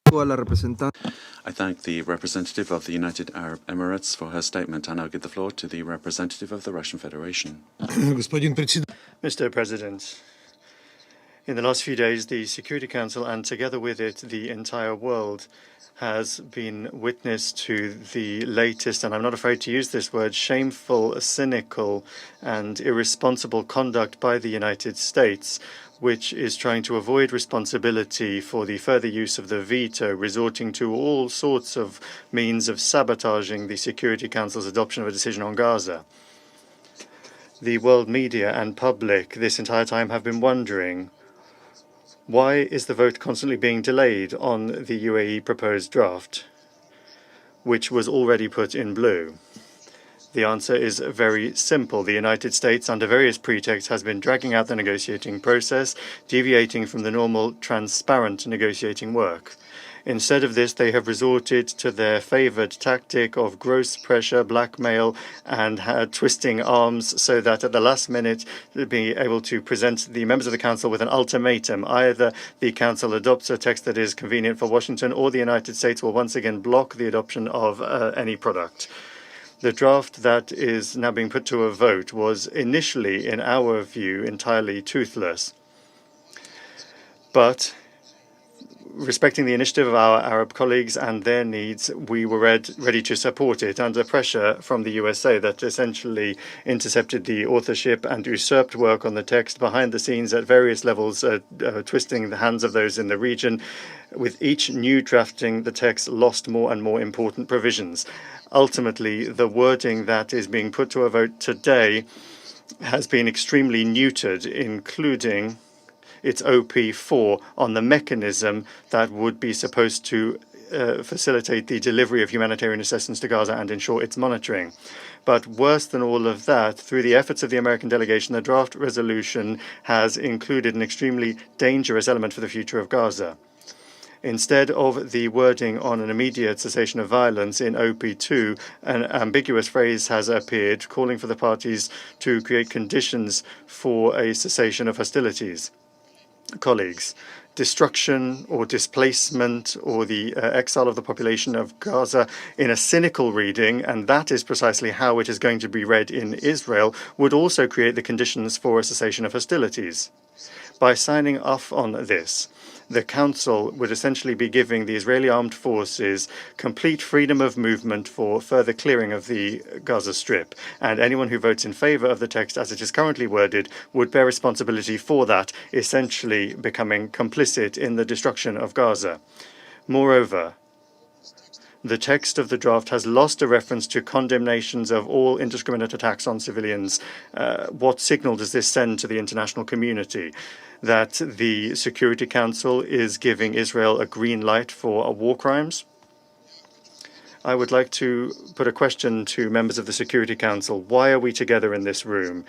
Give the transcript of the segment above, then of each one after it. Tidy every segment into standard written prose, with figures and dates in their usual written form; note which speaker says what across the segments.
Speaker 1: I thank the representative of the United Arab Emirates for her statement. I now give the floor to the representative of the Russian Federation.
Speaker 2: Mr. President, in the last few days, the Security Council, and together with it, the entire world, has been witness to the latest, and I'm not afraid to use this word, shameful, cynical, and irresponsible conduct by the United States, which is trying to avoid responsibility for the further use of the veto, resorting to all sorts of means of sabotaging the Security Council's adoption of a decision on Gaza. The world media and public this entire time have been wondering, why is the vote constantly being delayed on the UAE proposed draft, which was already put in blue? The answer is very simple. The United States, under various pretexts, has been dragging out the negotiating process, deviating from the normal, transparent negotiating work. Instead of this, they have resorted to their favored tactic of gross pressure, blackmail, and twisting arms so that at the last minute they'll be able to present the members of the Council with an ultimatum. Either the Council adopts a text that is convenient for Washington, or the United States will once again block the adoption of any product. The draft that is now being put to a vote was initially, in our view, entirely toothless. But respecting the initiative of our Arab colleagues and their needs, we were ready to support it under pressure from the USA that essentially intercepted the authorship and usurped work on the text behind the scenes at various levels, twisting the hands of those in the region. With each new drafting, the text lost more and more important provisions. Ultimately, the wording that is being put to a vote today has been extremely neutered, including its OP4 on the mechanism that would be supposed to facilitate the delivery of humanitarian assistance to Gaza and ensure its monitoring. But worse than all of that, through the efforts of the American delegation, the draft resolution has included an extremely dangerous element for the future of Gaza. Instead of the wording on an immediate cessation of violence in OP2, an ambiguous phrase has appeared calling for the parties to create conditions for a cessation of hostilities. Colleagues, destruction or displacement or the exile of the population of Gaza in a cynical reading, and that is precisely how it is going to be read in Israel, would also create the conditions for a cessation of hostilities. By signing off on this, the Council would essentially be giving the Israeli armed forces complete freedom of movement for further clearing of the Gaza Strip, and anyone who votes in favor of the text as it is currently worded would bear responsibility for that, essentially becoming complicit in the destruction of Gaza. Moreover, the text of the draft has lost a reference to condemnations of all indiscriminate attacks on civilians. What signal does this send to the international community? That the Security Council is giving Israel a green light for war crimes? I would like to put a question to members of the Security Council. Why are we together in this room?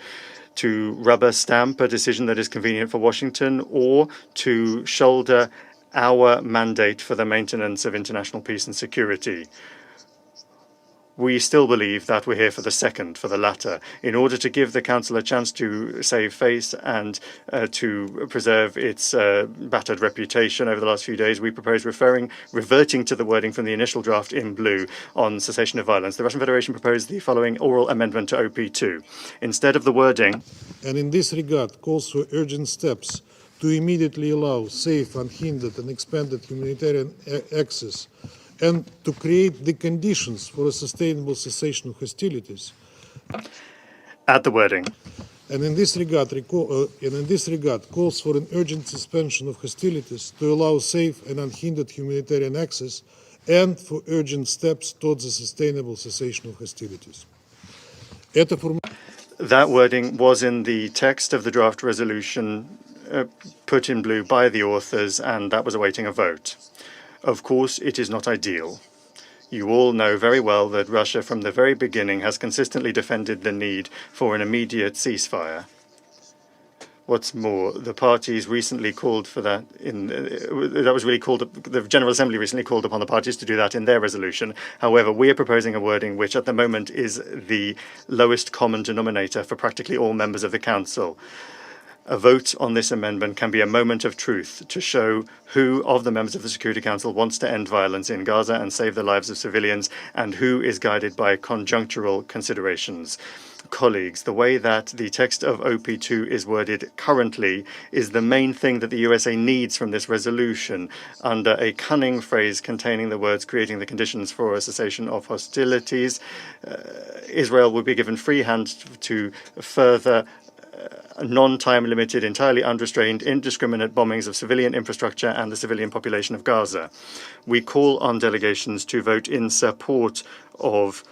Speaker 2: To rubber stamp a decision that is convenient for Washington, or to shoulder our mandate for the maintenance of international peace and security? We still believe that we're here for the second, for the latter, in order to give the Council a chance to save face and to preserve its battered reputation over the last few days. We propose reverting to the wording from the initial draft in blue on cessation of violence. The Russian Federation proposed the following oral amendment to OP2. Instead of the wording,
Speaker 3: and in this regard calls for urgent steps to immediately allow safe, unhindered and expanded humanitarian access and to create the conditions for a sustainable cessation of hostilities.
Speaker 2: Add the wording.
Speaker 3: And in this regard, calls for an urgent suspension of hostilities to allow safe and unhindered humanitarian access and for urgent steps towards a sustainable cessation of hostilities.
Speaker 2: That wording was in the text of the draft resolution put in blue by the authors, and that was awaiting a vote. Of course, it is not ideal. You all know very well that Russia from the very beginning has consistently defended the need for an immediate ceasefire. What's more, the parties recently called for that the General Assembly recently called upon the parties to do that in their resolution. However, we are proposing a wording which at the moment is the lowest common denominator for practically all members of the Council. A vote on this amendment can be a moment of truth to show who of the members of the Security Council wants to end violence in Gaza and save the lives of civilians, and who is guided by conjunctural considerations. Colleagues, the way that the text of OP2 is worded currently is the main thing that the USA needs from this resolution. Under a cunning phrase containing the words creating the conditions for a cessation of hostilities, Israel would be given free hand to further non-time limited, entirely unrestrained, indiscriminate bombings of civilian infrastructure and the civilian population of Gaza. We call on delegations to vote in support of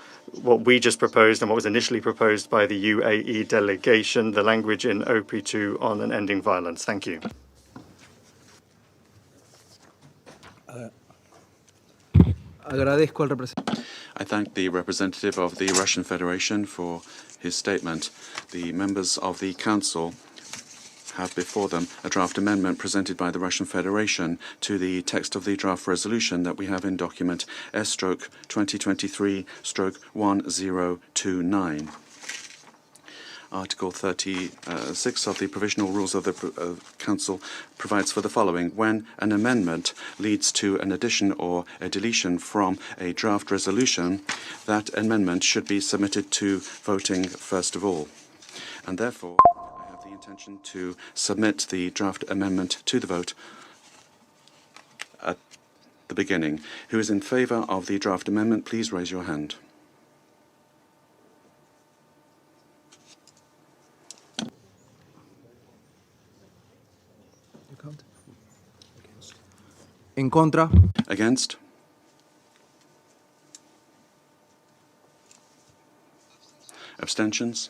Speaker 2: what we just proposed and what was initially proposed by the UAE delegation, the language in OP2 on an ending violence. Thank you.
Speaker 4: Agradezco al representante.
Speaker 1: I thank the representative of the Russian Federation for his statement. The members of the Council have before them a draft amendment presented by the Russian Federation to the text of the draft resolution that we have in document S/2023/1029. Article 36 of the Provisional Rules of the Council provides for the following. When an amendment leads to an addition or a deletion from a draft resolution, that amendment should be submitted to voting first of all. And therefore, I have the intention to submit the draft amendment to the vote at the beginning. Who is in favour of the draft amendment, please raise your hand.
Speaker 4: En contra.
Speaker 1: Against? Abstentions?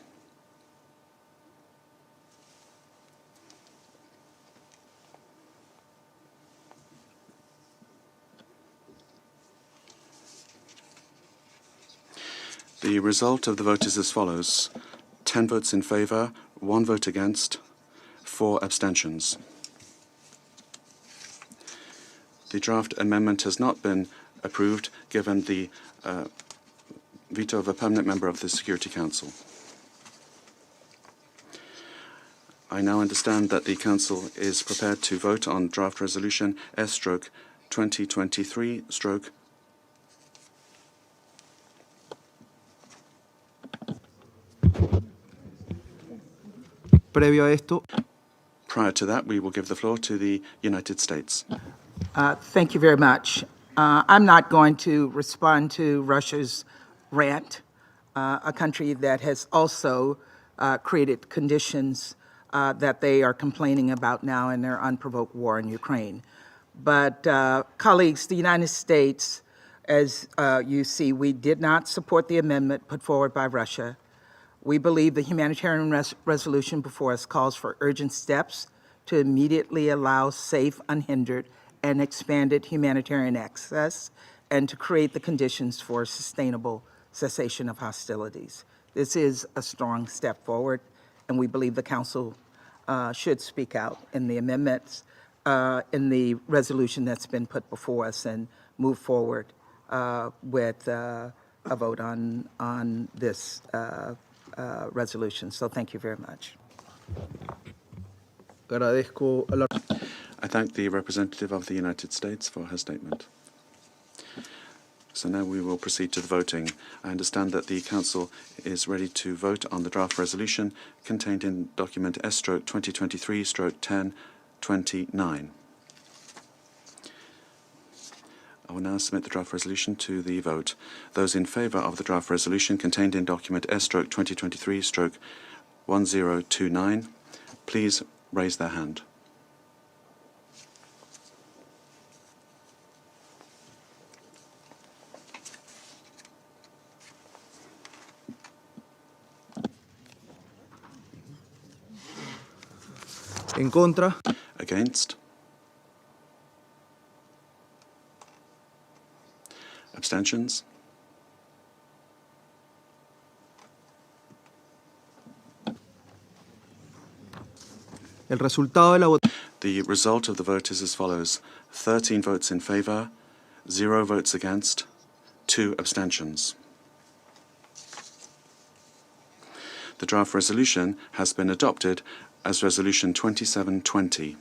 Speaker 1: The result of the vote is as follows. 10 votes in favour, 1 vote against, 4 abstentions. The draft amendment has not been approved given the veto of a permanent member of the Security Council. I now understand that the Council is prepared to vote on draft resolution S/2023/.
Speaker 4: Previo a esto,
Speaker 1: Prior to that, we will give the floor to the United States.
Speaker 5: Thank you very much. I'm not going to respond to Russia's rant, a country that has also created conditions that they are complaining about now in their unprovoked war in Ukraine. But colleagues, the United States, as you see, we did not support the amendment put forward by Russia. We believe the humanitarian resolution before us calls for urgent steps to immediately allow safe, unhindered, and expanded humanitarian access, and to create the conditions for sustainable cessation of hostilities. This is a strong step forward, and we believe the Council should speak out in the amendments, in the resolution that's been put before us, and move forward with a vote on this resolution. So thank you very much.
Speaker 4: agradezco a la...
Speaker 1: I thank the representative of the United States for her statement. So now we will proceed to the voting. I understand that the Council is ready to vote on the draft resolution contained in document S/2023/1029. I will now submit the draft resolution to the vote. Those in favour of the draft resolution contained in document S/2023/1029, please raise their hand.
Speaker 4: En contra.
Speaker 1: Against? Abstentions?
Speaker 4: El resultado de la votación.
Speaker 1: The result of the vote is as follows. 13 votes in favour, 0 votes against, 2 abstentions. The draft resolution has been adopted as Resolution 2720.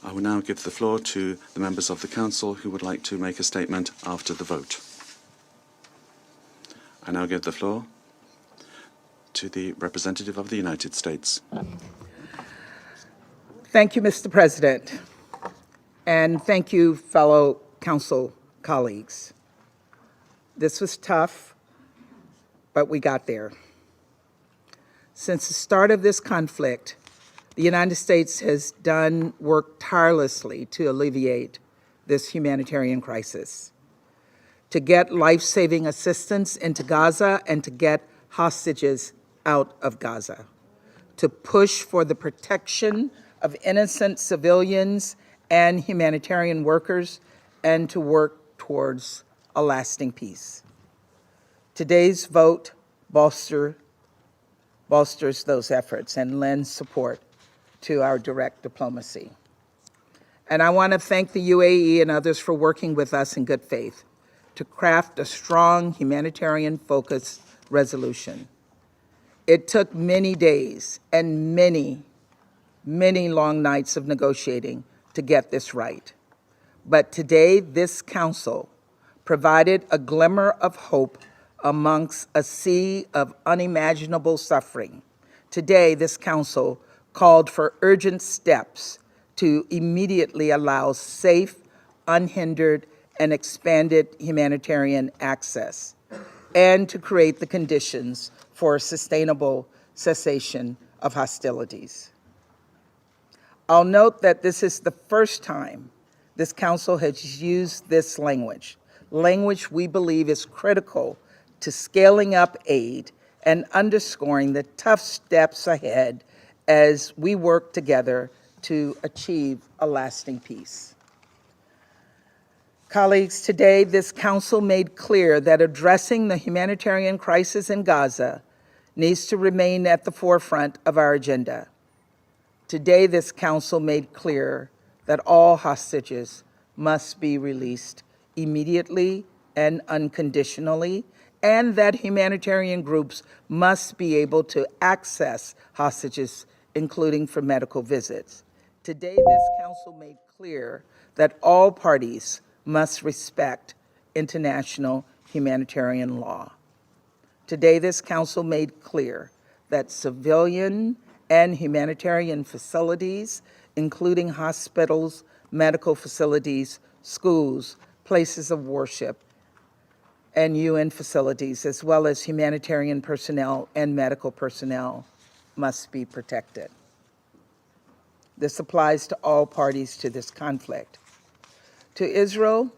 Speaker 1: I will now give the floor to the members of the Council who would like to make a statement after the vote. I now give the floor to the representative of the United States.
Speaker 5: Thank you, Mr. President, and thank you, fellow Council colleagues. This was tough, but we got there. Since the start of this conflict, the United States has done work tirelessly to alleviate this humanitarian crisis, to get life-saving assistance into Gaza and to get hostages out of Gaza, to push for the protection of innocent civilians and humanitarian workers, and to work towards a lasting peace. Today's vote bolsters those efforts and lends support to our direct diplomacy. And I want to thank the UAE and others for working with us in good faith to craft a strong humanitarian-focused resolution. It took many days and many long nights of negotiating to get this right. But today, this Council provided a glimmer of hope amongst a sea of unimaginable suffering. Today, this Council called for urgent steps to immediately allow safe, unhindered, and expanded humanitarian access, and to create the conditions for a sustainable cessation of hostilities. I'll note that this is the first time this Council has used this language we believe is critical to scaling up aid and underscoring the tough steps ahead as we work together to achieve a lasting peace. Colleagues, today this Council made clear that addressing the humanitarian crisis in Gaza needs to remain at the forefront of our agenda. Today this Council made clear that all hostages must be released immediately and unconditionally, and that humanitarian groups must be able to access hostages, including for medical visits. Today, this Council made clear that all parties must respect international humanitarian law. Today, this Council made clear that civilian and humanitarian facilities, including hospitals, medical facilities, schools, places of worship, and UN facilities, as well as humanitarian personnel and medical personnel, must be protected. This applies to all parties to this conflict, to Israel,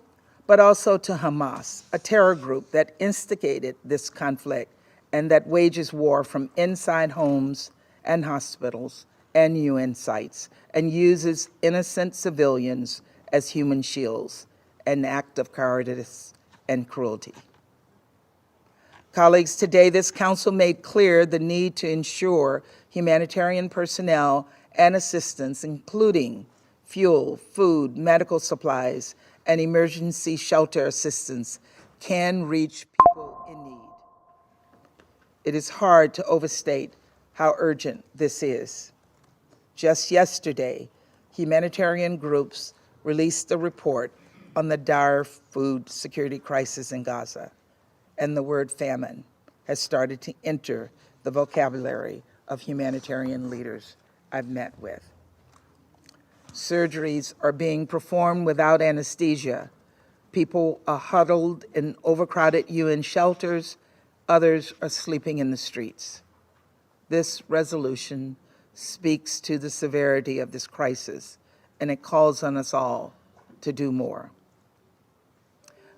Speaker 5: but also to Hamas, a terror group that instigated this conflict and that wages war from inside homes and hospitals and UN sites and uses innocent civilians as human shields, an act of cowardice and cruelty. Colleagues, today this Council made clear the need to ensure humanitarian personnel and assistance, including fuel, food, medical supplies, and emergency shelter assistance, can reach people in need. It is hard to overstate how urgent this is. Just yesterday, humanitarian groups released a report on the dire food security crisis in Gaza, and the word famine has started to enter the vocabulary of humanitarian leaders I've met with. Surgeries are being performed without anesthesia. People are huddled in overcrowded UN shelters. Others are sleeping in the streets. This resolution speaks to the severity of this crisis, and it calls on us all to do more.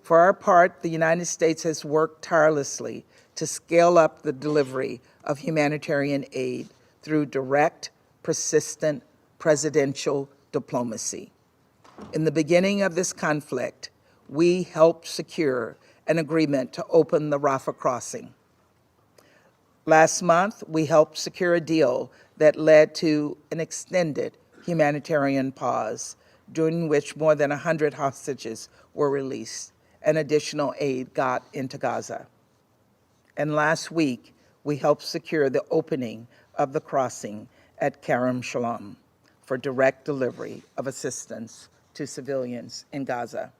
Speaker 5: For our part, the United States has worked tirelessly to scale up the delivery of humanitarian aid through direct, persistent presidential diplomacy. In the beginning of this conflict, we helped secure an agreement to open the Rafah crossing. Last month, we helped secure a deal that led to an extended humanitarian pause, during which more than 100 hostages were released and additional aid got into Gaza. And last week, we helped secure the opening of the crossing at Kerem Shalom for direct delivery of assistance to civilians in Gaza.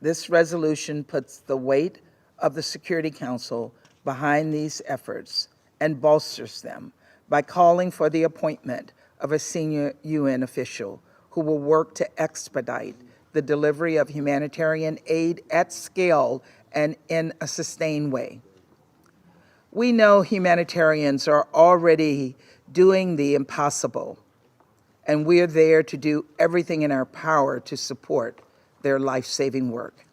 Speaker 5: This resolution puts the weight of the Security Council behind these efforts and bolsters them by calling for the appointment of a senior UN official who will work to expedite the delivery of humanitarian aid at scale and in a sustained way. We know humanitarians are already doing the impossible, and we are there to do everything in our power to support their life-saving work.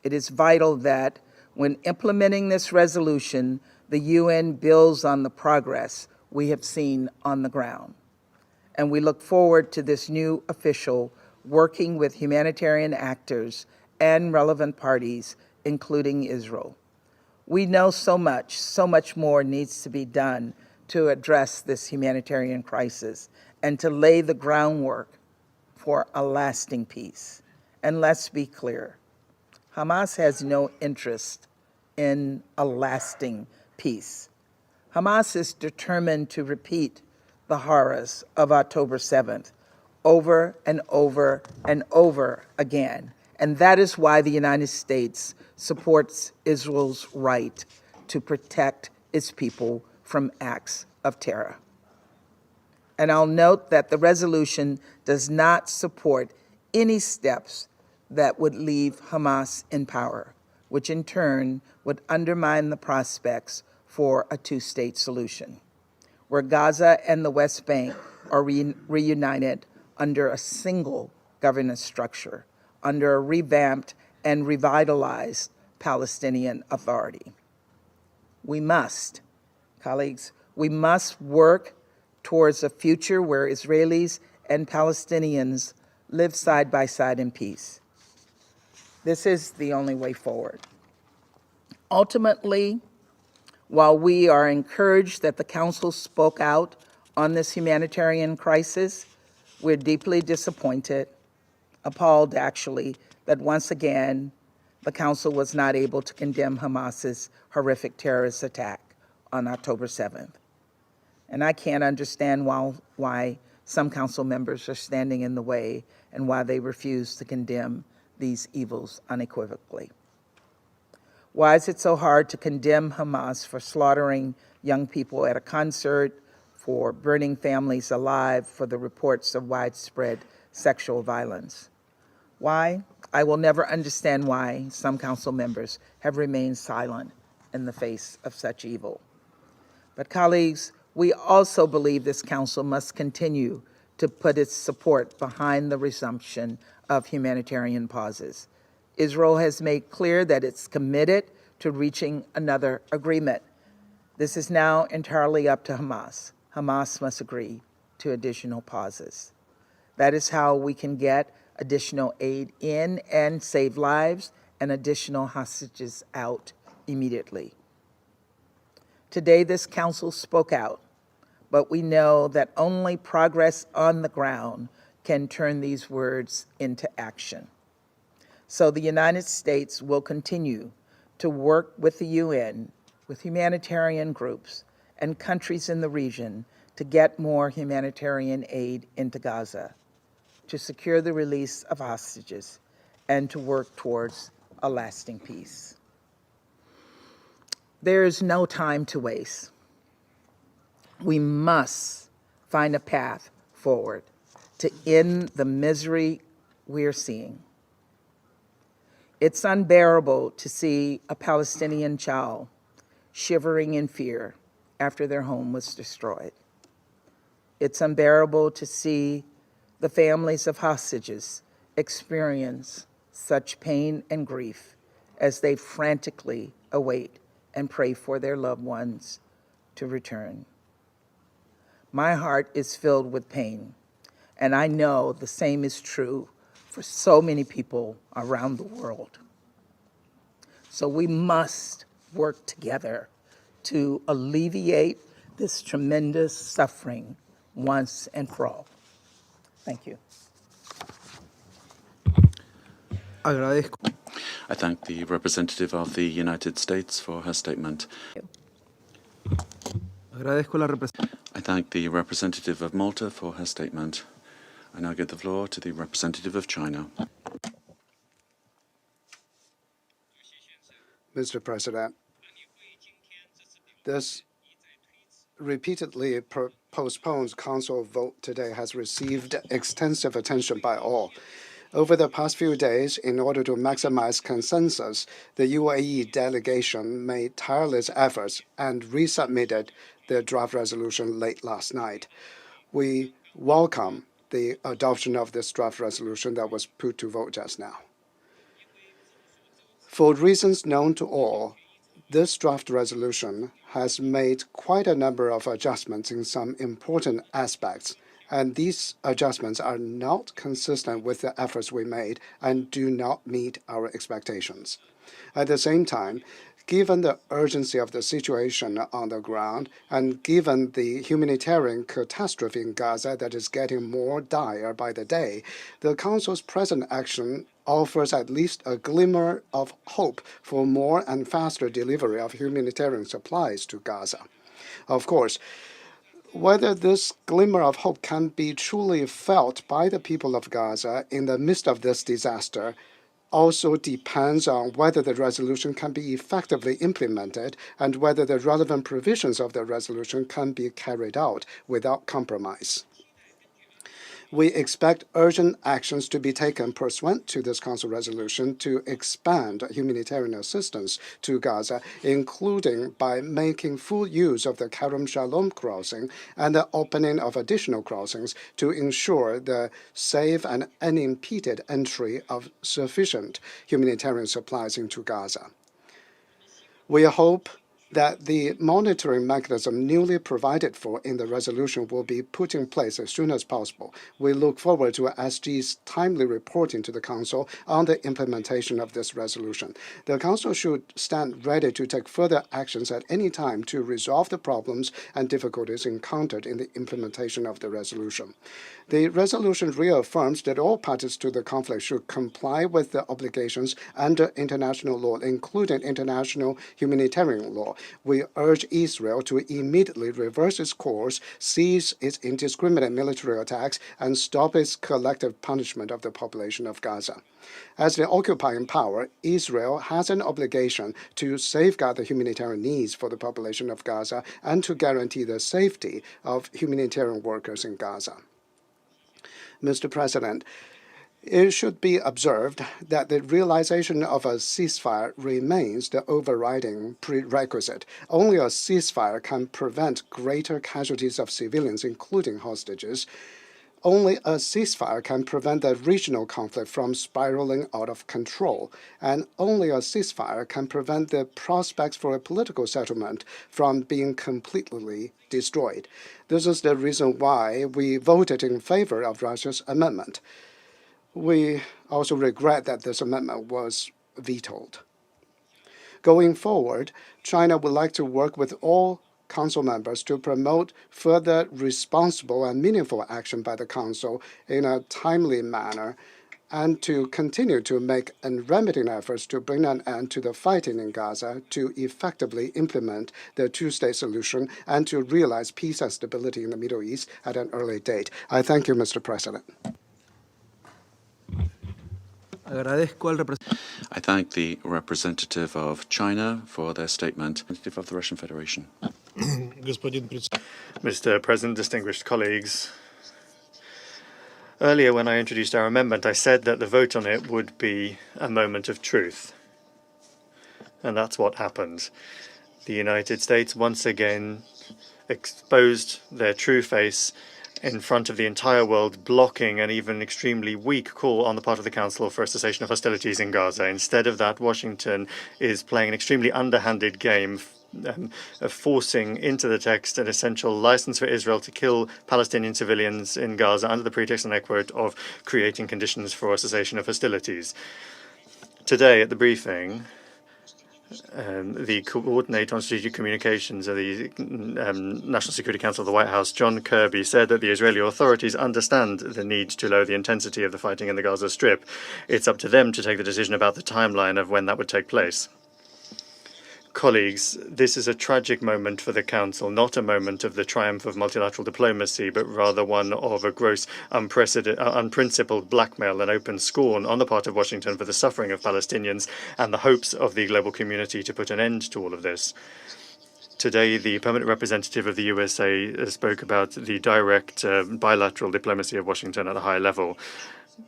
Speaker 5: It is vital that when implementing this resolution, the UN builds on the progress we have seen on the ground. And we look forward to this new official working with humanitarian actors and relevant parties, including Israel. We know so much more needs to be done to address this humanitarian crisis and to lay the groundwork for a lasting peace. And let's be clear, Hamas has no interest in a lasting peace. Hamas is determined to repeat the horrors of October 7th over and over and over again. And that is why the United States supports Israel's right to protect its people from acts of terror. And I'll note that the resolution does not support any steps that would leave Hamas in power, which in turn would undermine the prospects for a two-state solution, where Gaza and the West Bank are reunited under a single governance structure, under a revamped and revitalized Palestinian Authority. We must, colleagues, we must work towards a future where Israelis and Palestinians live side by side in peace. This is the only way forward. Ultimately, while we are encouraged that the Council spoke out on this humanitarian crisis, we're deeply disappointed, appalled actually, that once again, the Council was not able to condemn Hamas's horrific terrorist attack on October 7th. And I can't understand why some Council members are standing in the way and why they refuse to condemn these evils unequivocally. Why is it so hard to condemn Hamas for slaughtering young people at a concert, for burning families alive, for the reports of widespread sexual violence? Why? I will never understand why some Council members have remained silent in the face of such evil. But colleagues, we also believe this Council must continue to put its support behind the resumption of humanitarian pauses. Israel has made clear that it's committed to reaching another agreement. This is now entirely up to Hamas. Hamas must agree to additional pauses. That is how we can get additional aid in and save lives and additional hostages out immediately. Today, this Council spoke out, but we know that only progress on the ground can turn these words into action. So the United States will continue to work with the UN, with humanitarian groups, and countries in the region to get more humanitarian aid into Gaza, to secure the release of hostages, and to work towards a lasting peace. There is no time to waste. We must find a path forward to end the misery we're seeing. It's unbearable to see a Palestinian child shivering in fear after their home was destroyed. It's unbearable to see the families of hostages experience such pain and grief as they frantically await and pray for their loved ones to return. My heart is filled with pain, and I know the same is true for so many people around the world. So we must work together to alleviate this tremendous suffering once and for all. Thank you.
Speaker 4: Agradezco.
Speaker 1: I thank the representative of the United States for her statement.
Speaker 4: Agradezco la
Speaker 1: I thank the representative of Malta for her statement. I now give the floor to the representative of China.
Speaker 6: Mr. President, this repeatedly postponed Council vote today has received extensive attention by all. Over the past few days, in order to maximize consensus, the UAE delegation made tireless efforts and resubmitted the draft resolution late last night. We welcome the adoption of this draft resolution that was put to vote just now. For reasons known to all, this draft resolution has made quite a number of adjustments in some important aspects, and these adjustments are not consistent with the efforts we made and do not meet our expectations. At the same time, given the urgency of the situation on the ground and given the humanitarian catastrophe in Gaza that is getting more dire by the day, the Council's present action offers at least a glimmer of hope for more and faster delivery of humanitarian supplies to Gaza. Of course, whether this glimmer of hope can be truly felt by the people of Gaza in the midst of this disaster also depends on whether the resolution can be effectively implemented and whether the relevant provisions of the resolution can be carried out without compromise. We expect urgent actions to be taken pursuant to this Council resolution to expand humanitarian assistance to Gaza, including by making full use of the Kerem Shalom crossing and the opening of additional crossings to ensure the safe and unimpeded entry of sufficient humanitarian supplies into Gaza. We hope that the monitoring mechanism newly provided for in the resolution will be put in place as soon as possible. We look forward to SG's timely reporting to the Council on the implementation of this resolution. The Council should stand ready to take further actions at any time to resolve the problems and difficulties encountered in the implementation of the resolution. The resolution reaffirms that all parties to the conflict should comply with the obligations under international law, including international humanitarian law. We urge Israel to immediately reverse its course, cease its indiscriminate military attacks, and stop its collective punishment of the population of Gaza. As the occupying power, Israel has an obligation to safeguard the humanitarian needs for the population of Gaza and to guarantee the safety of humanitarian workers in Gaza. Mr. President, it should be observed that the realization of a ceasefire remains the overriding prerequisite. Only a ceasefire can prevent greater casualties of civilians, including hostages. Only a ceasefire can prevent the regional conflict from spiraling out of control, and only a ceasefire can prevent the prospects for a political settlement from being completely destroyed. This is the reason why we voted in favor of Russia's amendment. We also regret that this amendment was vetoed. Going forward, China would like to work with all Council members to promote further responsible and meaningful action by the Council in a timely manner and to continue to make unremitting efforts to bring an end to the fighting in Gaza, to effectively implement the two-state solution, and to realize peace and stability in the Middle East at an early date. I thank you, Mr. President.
Speaker 1: I thank the representative of China for their statement. Representative of the Russian Federation.
Speaker 2: Mr. President, distinguished colleagues, earlier when I introduced our amendment, I said that the vote on it would be a moment of truth. And that's what happened. The United States once again exposed their true face in front of the entire world, blocking an even extremely weak call on the part of the Council for a cessation of hostilities in Gaza. Instead of that, Washington is playing an extremely underhanded game of forcing into the text an essential license for Israel to kill Palestinian civilians in Gaza under the pretext, and I quote, of creating conditions for a cessation of hostilities. Today at the briefing, the coordinator on strategic communications of the National Security Council of the White House, John Kirby, said that the Israeli authorities understand the need to lower the intensity of the fighting in the Gaza Strip. It's up to them to take the decision about the timeline of when that would take place. Colleagues, this is a tragic moment for the Council, not a moment of the triumph of multilateral diplomacy, but rather one of a gross, unprincipled blackmail and open scorn on the part of Washington for the suffering of Palestinians and the hopes of the global community to put an end to all of this. Today, the permanent representative of the USA spoke about the direct bilateral diplomacy of Washington at a high level.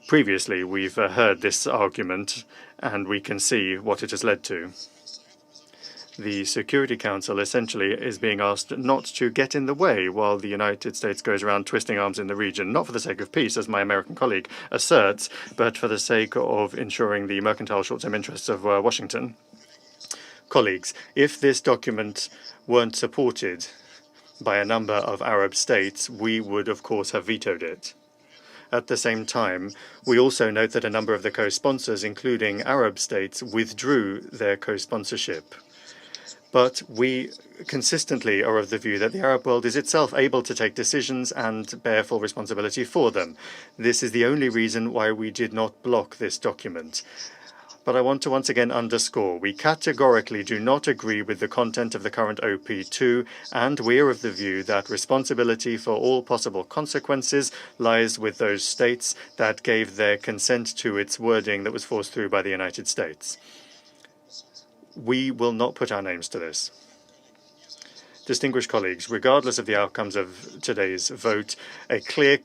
Speaker 2: Previously, we've heard this argument, and we can see what it has led to. The Security Council essentially is being asked not to get in the way while the United States goes around twisting arms in the region, not for the sake of peace, as my American colleague asserts, but for the sake of ensuring the mercantile short-term interests of Washington. Colleagues, if this document weren't supported by a number of Arab states, we would, of course, have vetoed it. At the same time, we also note that a number of the co-sponsors, including Arab states, withdrew their co-sponsorship. But we consistently are of the view that the Arab world is itself able to take decisions and bear full responsibility for them. This is the only reason why we did not block this document. But I want to once again underscore, we categorically do not agree with the content of the current OP2, and we are of the view that responsibility for all possible consequences lies with those states that gave their consent to its wording that was forced through by the United States. We will not put our names to this. Distinguished colleagues, regardless of the outcomes of today's vote, a clear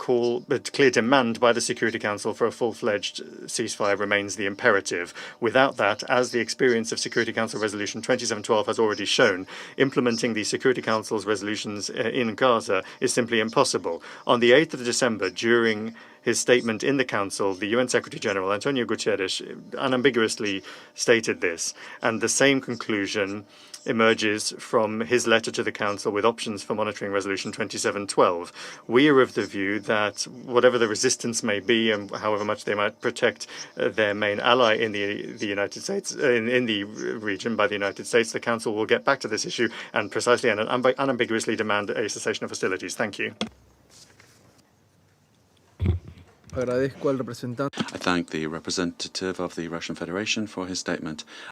Speaker 2: demand by the Security Council for a full-fledged ceasefire remains the imperative. Without that, as the experience of Security Council Resolution 2712 has already shown, implementing the Security Council's resolutions in Gaza is simply impossible. On the 8th of December, during his statement in the Council, the UN Secretary-General, Antonio Guterres, unambiguously stated this, and the same conclusion emerges from his letter to the Council with options for monitoring Resolution 2712. We are of the view that whatever the resistance may be and however much they might protect their main ally in the United States, in the region by the United States, the Council will get back to this issue and precisely and unambiguously demand a cessation of hostilities. Thank you.
Speaker 4: Agradezco al representante.
Speaker 1: I thank the representative of the Russian Federation for his statement.